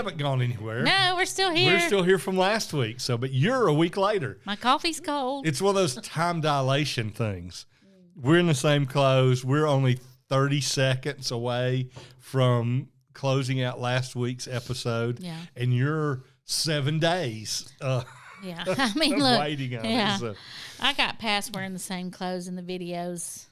haven't gone anywhere. No, we're still here. We're still here from last week. But you're a week later. My coffee's cold. It's one of those time dilation things. We're in the same clothes. We're only 30 seconds away from closing out last week's episode. Yeah. And you're 7 days. Yeah, I mean, look. Waiting on yeah, it, so. I got past wearing the same clothes in the videos.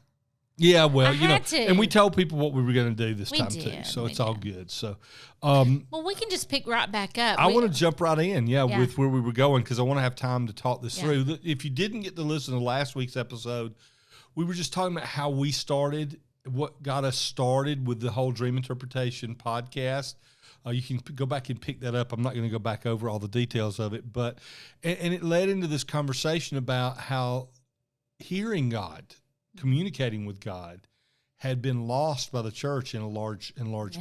Yeah, well, I had to. and we told people what we were going to do this time did, too, so we it's all did. good. So, Well, we can just pick right back up. I want to jump right in, Yeah. with where we were going because I want to have time to talk this Yeah. through. If you didn't get to listen to last week's episode, we were just talking about how we started, what got us started with the whole Dream Interpretation podcast. You can go back and pick that up. I'm not going to go back over all the details of it, but and it led into this conversation about how hearing God, communicating with God, had been lost by the church in large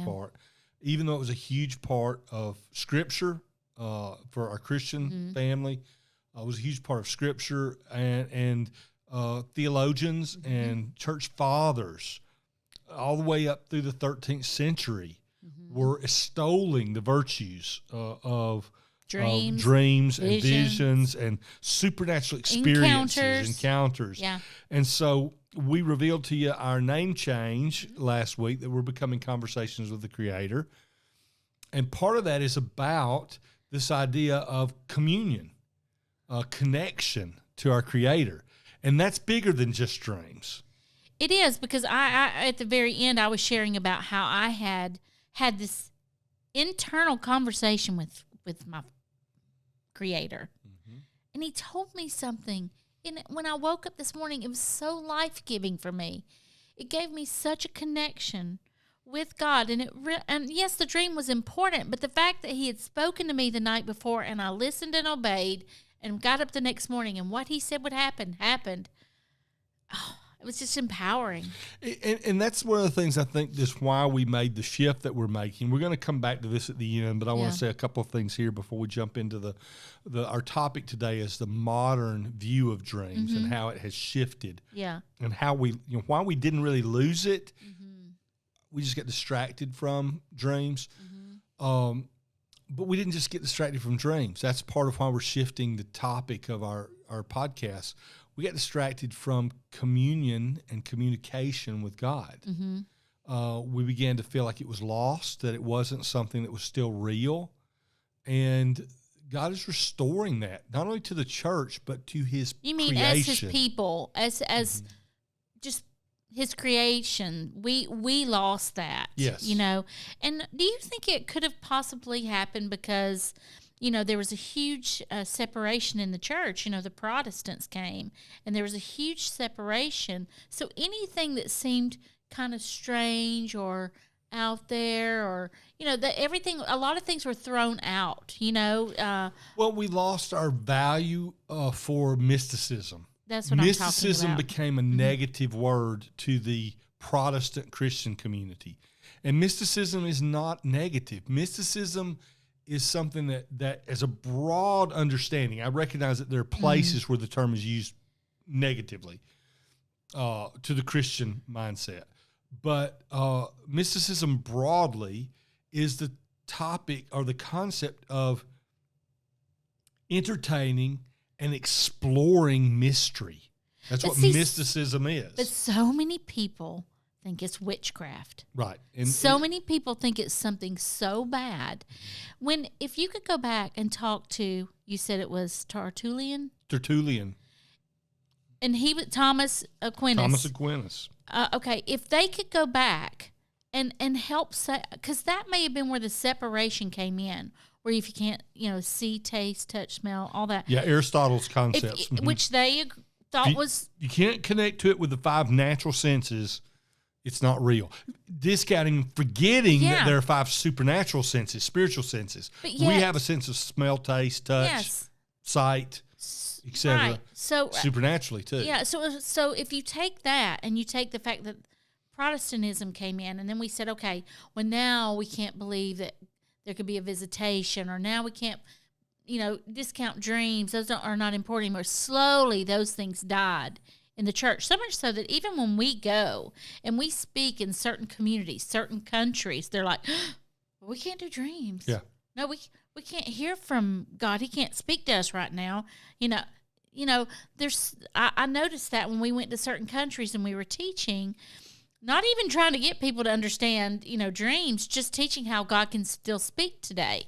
part, even though it was a huge part of Scripture for our Christian family. It was a huge part of Scripture and theologians and church fathers all the way up through the 13th century. Were extolling the virtues of dreams and visions and supernatural experiences, encounters. Yeah. And so we revealed to you our name change last week, that we're becoming Conversations with the Creator. And part of that is about this idea of communion, connection to our Creator. And that's bigger than just dreams. It is, because I at the very end, I was sharing about how I had this internal conversation with my Creator. And he told me something. And when I woke up this morning, it was so life-giving for me. It gave me such a connection with God. And yes, the dream was important, but the fact that he had spoken to me the night before and I listened and obeyed and got up the next morning and what he said would happen, happened. Oh, it was just empowering. And that's one of the things I think is why we made the shift that we're making. We're going to come back to this at the end, but I want to say a couple of things here before we jump into our topic today is the modern view of dreams and how it has shifted. Yeah. And how why we didn't really lose it. We just get distracted from dreams. But we didn't just get distracted from dreams. That's part of why we're shifting the topic of our podcast. We got distracted from communion and communication with God. We began to feel like it was lost, that it wasn't something that was still real. And God is restoring that, not only to the church, but to his creation. You mean as his people, as just his creation, we lost that. Yes. And do you think it could have possibly happened because there was a huge separation in the church. The Protestants came, and there was a huge separation. So anything that seemed kind of strange or out there, or everything, a lot of things were thrown out. Well, we lost our value for mysticism. That's what I'm talking about. Mysticism became a negative word to the Protestant Christian community, and mysticism is not negative. Mysticism is something that as a broad understanding, I recognize that there are places where the term is used negatively to the Christian mindset. But mysticism broadly is the topic or the concept of entertaining and exploring mystery. That's what mysticism is. But so many people think it's witchcraft. Right. And many people think it's something so bad. If you could go back and talk to, you said it was Tertullian? Tertullian. And he was Thomas Aquinas. Thomas Aquinas. Okay, if they could go back and help say, because that may have been where the separation came in, where if you can't, see, taste, touch, smell, all that. Yeah, Aristotle's concepts. Which they thought was... You can't connect to it with the five natural senses. It's not real. Discounting, forgetting that there are five supernatural senses, spiritual senses. But yet, we have a sense of smell, taste, touch, sight, etc. Right. So supernaturally too. Yeah. So if you take that and you take the fact that Protestantism came in, and then we said, okay, well now we can't believe that there could be a visitation, or now we can't, discount dreams. Those are not important anymore. Slowly, those things died in the church, so much so that even when we go and we speak in certain communities, certain countries, they're like, well, we can't do dreams. Yeah. No, we can't hear from God. He can't speak to us right now. There's I noticed that when we went to certain countries and we were teaching, not even trying to get people to understand, dreams, just teaching how God can still speak today.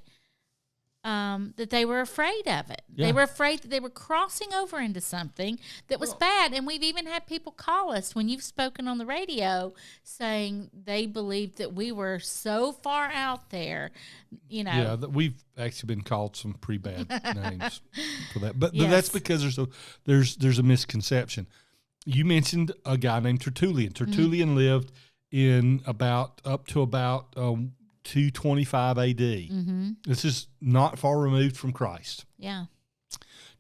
That they were afraid of it. Yeah. They were afraid that they were crossing over into something that was bad. And we've even had people call us when you've spoken on the radio saying they believed that we were so far out there, Yeah, we've actually been called some pretty bad names for that. But Yes. that's because there's a misconception. You mentioned a guy named Tertullian. Tertullian lived in up to about 225 AD. Mm-hmm. This is not far removed from Christ. Yeah.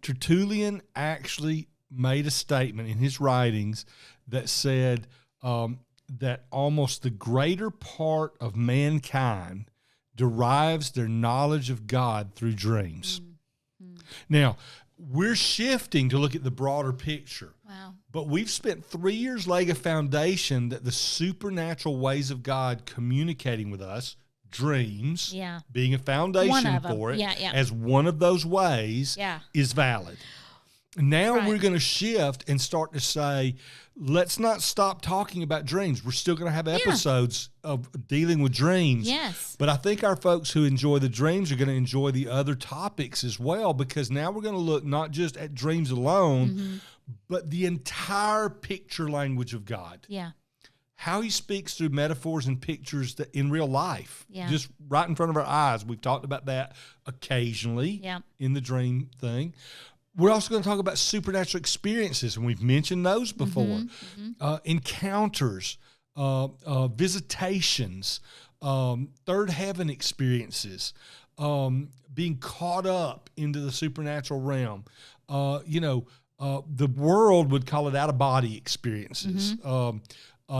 Tertullian actually made a statement in his writings that said that almost the greater part of mankind derives their knowledge of God through dreams. Mm-hmm. Now, we're shifting to look at the broader picture. Wow. But we've spent 3 years laying a foundation that the supernatural ways of God communicating with us, dreams, being a foundation for it, as one of those ways is valid. Now we're going to shift and start to say, let's not stop talking about dreams. We're still going to have episodes of dealing with dreams. Yes. But I think our folks who enjoy the dreams are going to enjoy the other topics as well, because now we're going to look not just at dreams alone, but the entire picture language of God. Yeah. How he speaks through metaphors and pictures that in real life, Yeah. just right in front of our eyes. We've talked about that occasionally in the dream thing. We're also going to talk about supernatural experiences, and we've mentioned those before. Encounters, visitations, third heaven experiences, being caught up into the supernatural realm. The world would call it out-of-body experiences.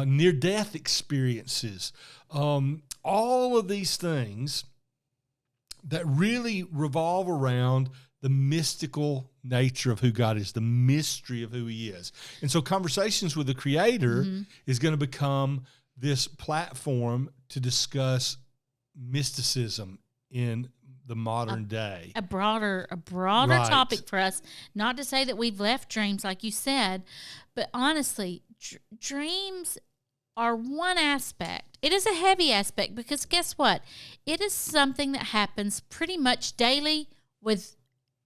Near-death experiences, all of these things that really revolve around the mystical nature of who God is, the mystery of who he is. And so Conversations with the Creator is going to become this platform to discuss mysticism in the modern day. A broader topic for us. Not to say that we've left dreams, like you said, but honestly, dreams are one aspect. It is a heavy aspect because guess what? It is something that happens pretty much daily with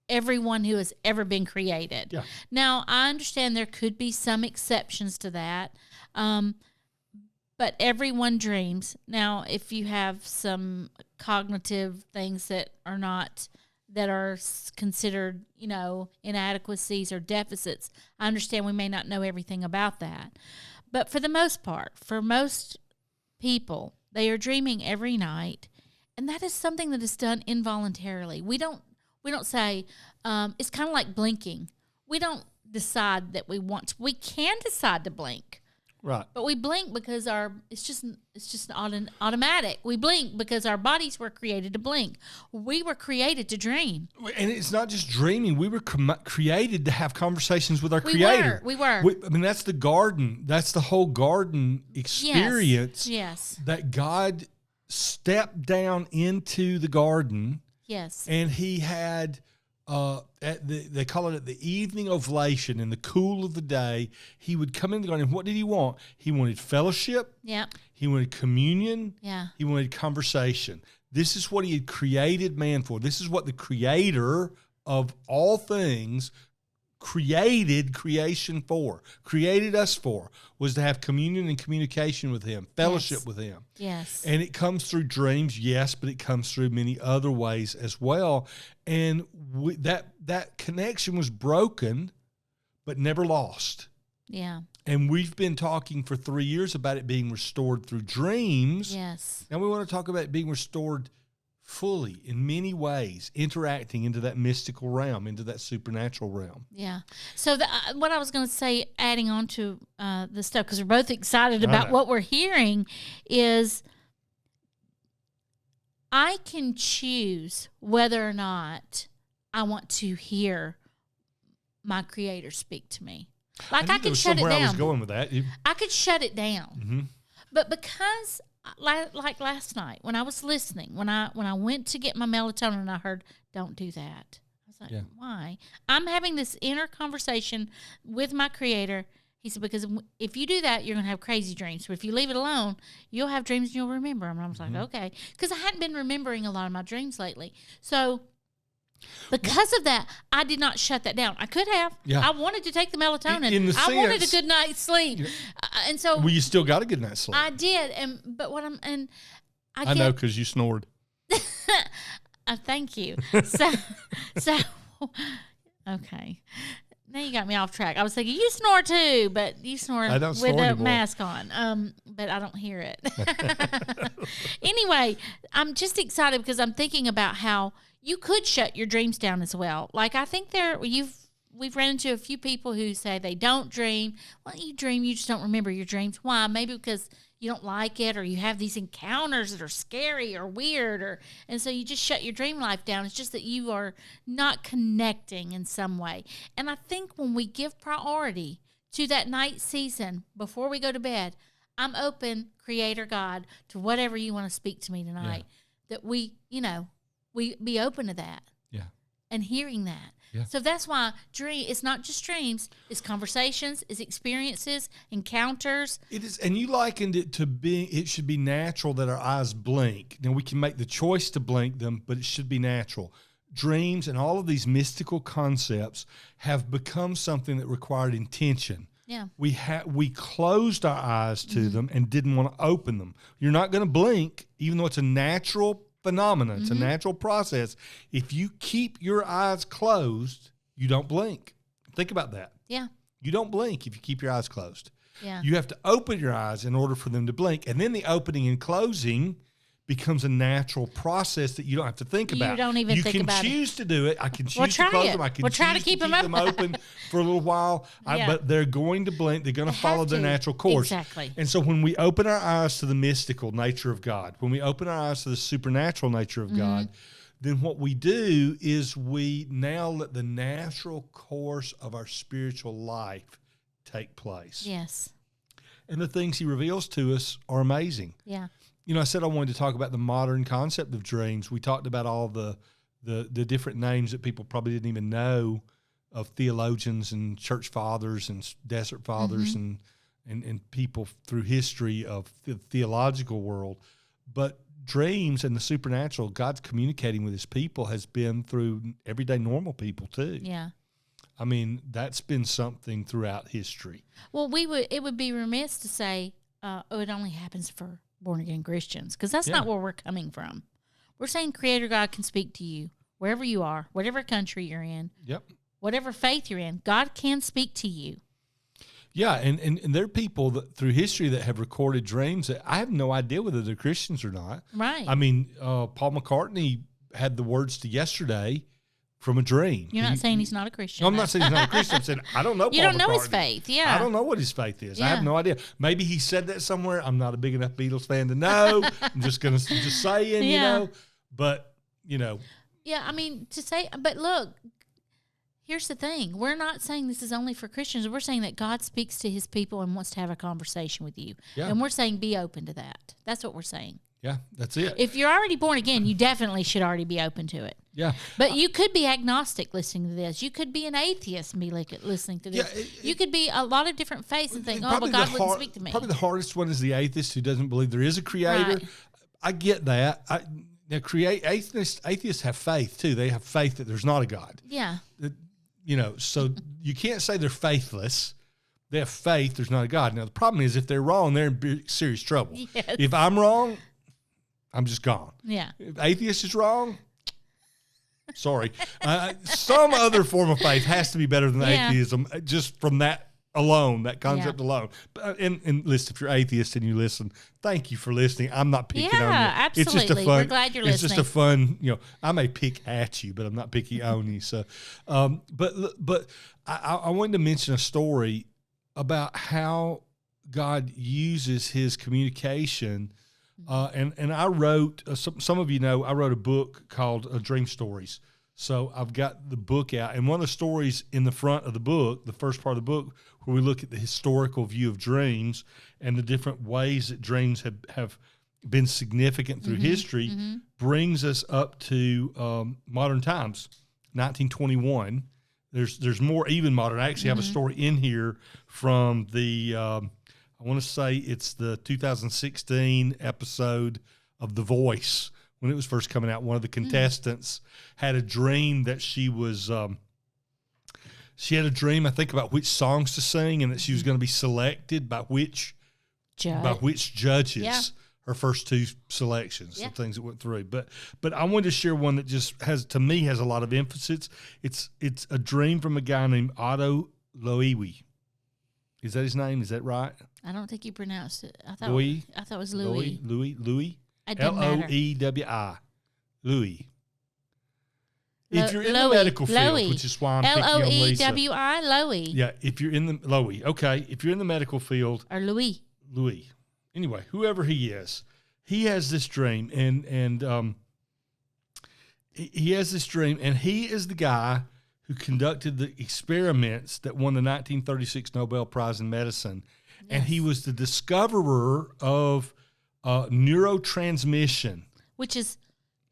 everyone who has ever been created. Yeah. Now, I understand there could be some exceptions to that, but everyone dreams. Now, if you have some cognitive things that are considered, inadequacies or deficits, I understand we may not know everything about that. But for the most part, for most people, they are dreaming every night, and that is something that is done involuntarily. We don't say, it's kind of like blinking. We don't decide that we want to. We can decide to blink. Right. But we blink because it's just automatic. We blink because our bodies were created to blink. We were created to dream. And it's not just dreaming. We were created to have conversations with our Creator. We were. That's the garden. That's the whole garden experience. Yes. That God stepped down into the garden. Yes. And he had, they call it the evening ovation, in the cool of the day, he would come in the garden. What did he want? He wanted fellowship. Yeah. He wanted communion. Yeah. He wanted conversation. This is what he had created man for. This is what the Creator of all things created creation for, created us for, was to have communion and communication with him, fellowship with him. Yes. And it comes through dreams, yes, but it comes through many other ways as well. And that connection was broken, but never lost. Yeah. And we've been talking for 3 years about it being restored through dreams. Yes. And we want to talk about it being restored fully in many ways, interacting into that mystical realm, into that supernatural realm. Yeah. So what I was going to say, adding on to the stuff, because we're both excited about what we're hearing, is I can choose whether or not I want to hear my Creator speak to me. Like I could shut it down. I was going with that. I could shut it down. Mm-hmm. But because like last night when I was listening, when I went to get my melatonin, and I heard, "Don't do that." I was like, "Why?" I'm having this inner conversation with my Creator. He said, "Because if you do that, you're going to have crazy dreams. But if you leave it alone, you'll have dreams and you'll remember them." And I was like, "Okay," because I hadn't been remembering a lot of my dreams lately. So because of that, I did not shut that down. I could have. Yeah. I wanted to take the melatonin. In the I wanted a sense- good night's sleep, and so Well, you still got a good night's sleep. I did. But what I'm and I know because you snored. Thank you. So okay. Now you got me off track. I was thinking you snore too, but you snore I don't with snore a anymore. mask on. But I don't hear it. Anyway, I'm just excited because I'm thinking about how you could shut your dreams down as well. Like I think we've ran into a few people who say they don't dream. Well, you dream, you just don't remember your dreams. Why? Maybe because you don't like it, or you have these encounters that are scary or weird, and so you just shut your dream life down. It's just that you are not connecting in some way. And I think when we give priority to that night season before we go to bed, I'm open, Creator God, to whatever you want to speak to me tonight. That we be open to that. Yeah. And hearing that. Yeah. So that's why it's not just dreams, it's conversations, it's experiences, encounters. It is, and you likened it to being, it should be natural that our eyes blink. Now, we can make the choice to blink them, but it should be natural. Dreams and all of these mystical concepts have become something that required intention. Yeah. We closed our eyes to them and didn't want to open them. You're not going to blink, even though it's a natural phenomenon. It's a natural process. If you keep your eyes closed, you don't blink. Think about that. Yeah. You don't blink if you keep your eyes closed. Yeah. You have to open your eyes in order for them to blink. And then the opening and closing becomes a natural process that you don't have to think about. You don't even think about it. You can choose to do it. I can choose Well, to try close it. them. I can Well, choose try to keep them them open for a little while. Yeah. But they're going to blink. They're going to They follow have their to. natural course. Exactly. And so when we open our eyes to the mystical nature of God, when we open our eyes to the supernatural nature of God, then what we do is we now let the natural course of our spiritual life take place. Yes. And the things he reveals to us are amazing. Yeah. You know, I said I wanted to talk about the modern concept of dreams. We talked about all the different names that people probably didn't even know of theologians and church fathers and desert fathers and people through history of the theological world. But dreams and the supernatural, God's communicating with his people, has been through everyday normal people too. Yeah. I mean, that's been something throughout history. Well, it would be remiss to say, it only happens for born-again Christians, because that's not where we're coming from. We're saying Creator God can speak to you wherever you are, whatever country you're in, whatever faith you're in. God can speak to you. Yeah, and there are people that through history that have recorded dreams that I have no idea whether they're Christians or not. Right. I mean, Paul McCartney had the words to Yesterday from a dream. You're not saying he's not a Christian. No, I'm not saying he's not a Christian. I'm saying I don't know You Paul don't know his McCartney. faith. Yeah. I don't know what his faith is. I have Yeah. no idea. Maybe he said that somewhere. I'm not a big enough Beatles fan to know. I'm just saying, you Yeah. know. But, you know. Yeah, I mean, but look, here's the thing. We're not saying this is only for Christians. We're saying that God speaks to his people and wants to have a conversation with you. Yeah. And we're saying be open to that. That's what we're saying. Yeah, that's it. If you're already born again, you definitely should already be open to it. Yeah. But you could be agnostic listening to this. You could be an atheist and be listening to this. Yeah, you could be a lot of different faiths and think, oh, Probably well, God the wouldn't speak to me. Probably the hardest one is the atheist who doesn't believe there is a creator. Right. I get that. Atheists have faith too. They have faith that there's not a God. Yeah. You know, so you can't say they're faithless. They have faith there's not a God. Now, the problem is if they're wrong, they're in serious trouble. Yes. If I'm wrong, I'm just gone. Yeah. If atheist is wrong, sorry. Some other form of faith has to be better than Yeah. atheism, just from that alone, that concept alone. And listen, if you're atheist and you listen, thank you for listening. I'm not picking on you. Yeah, It's just a absolutely. fun, We're glad you're it's just a listening. fun, you know, I may pick at you, but I'm not picking on you. So, but I wanted to mention a story about how God uses his communication. And I wrote, some of you know, I wrote a book called Dream Stories. So I've got the book out. And one of the stories in the front of the book, the first part of the book, where we look at the historical view of dreams and the different ways that dreams have been significant through history, brings us up to modern times, 1921. There's more even modern. I actually have a story in here from the, I want to say it's the 2016 episode of The Voice. When it was first coming out, one of the contestants had a dream that she had a dream, I think, about which songs to sing, and that she was going to be selected by which judges. Yeah. Her first two selections, the things that went through. But I wanted to share one that just has a lot of emphasis. It's a dream from a guy named Otto Loewi. Is that his name? Is that right? I don't think you pronounced it. I thought it was Louis. Louis. It didn't matter. Loewi. Louis. If you're in the medical field, which is why I'm picking on Lisa. Loewi. Loewi. Yeah, if you're in the Loewi. Okay, if you're in the medical field. Or Louis. Anyway, whoever he is, he has this dream, and he has this dream, and he is the guy who conducted the experiments that won the 1936 Nobel Prize in Medicine, and he was the discoverer of neurotransmission, which is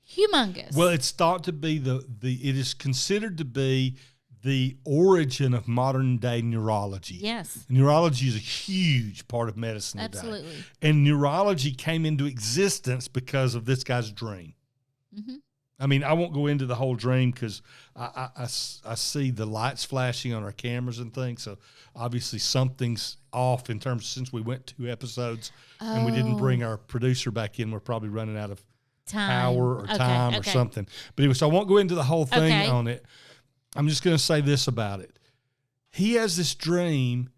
humongous. Well, it's thought to be it is considered to be the origin of modern day neurology. Yes. Neurology is a huge part of medicine today. Absolutely. And neurology came into existence because of this guy's dream. Mm-hmm. I mean, I won't go into the whole dream because I see the lights flashing on our cameras and things. So obviously something's off in terms, since we went 2 episodes and we didn't bring our producer back in, we're probably running out of power or time or something. But anyway, so I won't go into the whole thing on it. I'm just going to say this about it. He has this dream,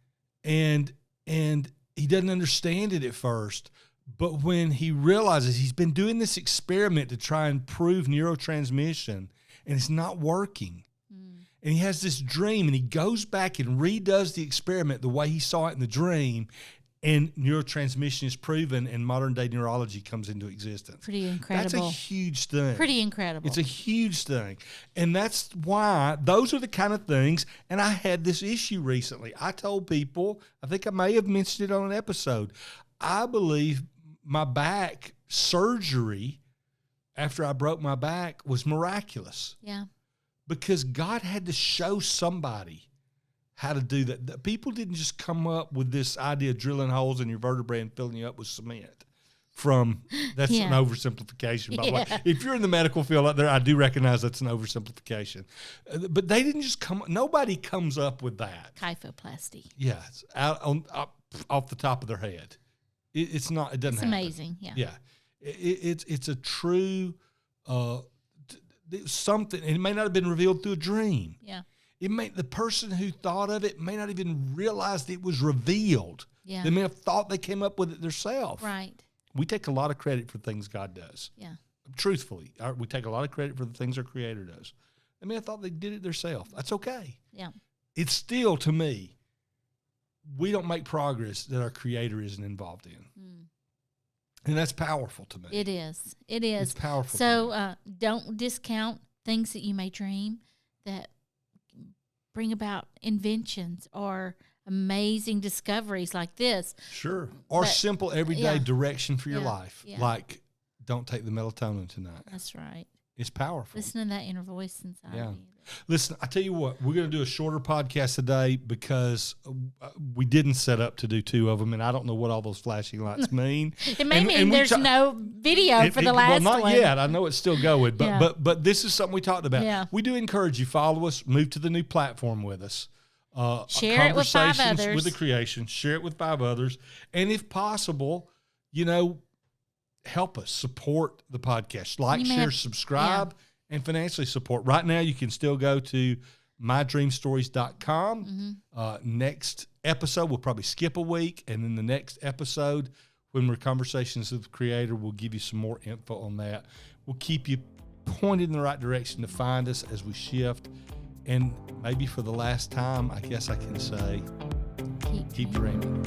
and he doesn't understand it at first. But when he realizes he's been doing this experiment to try and prove neurotransmission, and it's not working, and he has this dream, and he goes back and redoes the experiment the way he saw it in the dream, and neurotransmission is proven, and modern-day neurology comes into existence. Pretty incredible. That's a huge thing. Pretty incredible. It's a huge thing. And that's why those are the kind of things, and I had this issue recently. I told people, I think I may have mentioned it on an episode, I believe my back surgery after I broke my back was miraculous. Yeah. Because God had to show somebody how to do that. The people didn't just come up with this idea of drilling holes in your vertebrae and filling you up with cement. That's an oversimplification, by the way. If you're in the medical field out there, I do recognize that's an oversimplification. But they didn't just nobody comes up with that. Kyphoplasty. Yeah, it's off the top of their head. It's not. It doesn't. It's happen. Amazing. Yeah. Yeah. It's a true something. And it may not have been revealed through a dream. Yeah. The person who thought of it may not even realize it was revealed. Yeah. They may have thought they came up with it themselves. Right. We take a lot of credit for things God does. Yeah. Truthfully, we take a lot of credit for the things our Creator does. They may have thought they did it themselves. That's okay. Yeah. It's still, to me, we don't make progress that our Creator isn't involved in. And that's powerful to me. It is. It is. It's powerful. So don't discount things that you may dream that bring about inventions or amazing discoveries like this. Sure. Or simple everyday direction for your life. Yeah. Like, don't take the melatonin tonight. That's right. It's powerful. Listen to that inner voice inside of you. Listen, I tell you what, we're going to do a shorter podcast today because we didn't set up to do 2 of them, and I don't know what all those flashing lights mean. It may mean there's no video for the last one. Well, not yet. I know it's still going, but this is something we talked about. Yeah. We do encourage you, follow us, move to the new platform with us. Share it with 5 Conversations others. with the creation. Share it with 5 others. And if possible, help us support the podcast. Like, share, subscribe, and financially support. Right now, you can still go to mydreamstories.com. Next episode, we'll probably skip a week. And then the next episode, when we're Conversations with the Creator, we'll give you some more info on that. We'll keep you pointed in the right direction to find us as we shift. And maybe for the last time, I guess I can say, keep dreaming.